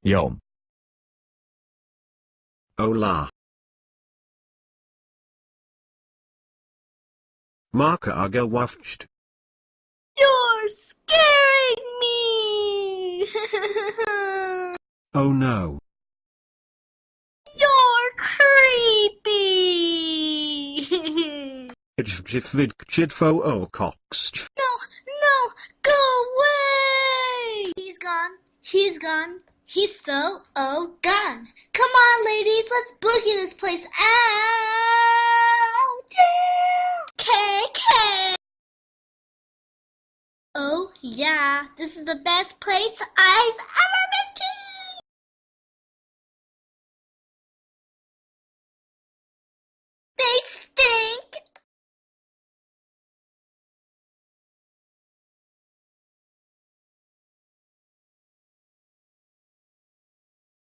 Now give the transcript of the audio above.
Yom. Hola. Marka aga wafcht. You're scaring me! Oh no. You're creepy! Idjvvid chidfo o coxch. No, go away! He's gone. He's gone. He's so gone. Come on, ladies, let's boogie this place out! KK! Oh, yeah, this is the best place I've ever been to!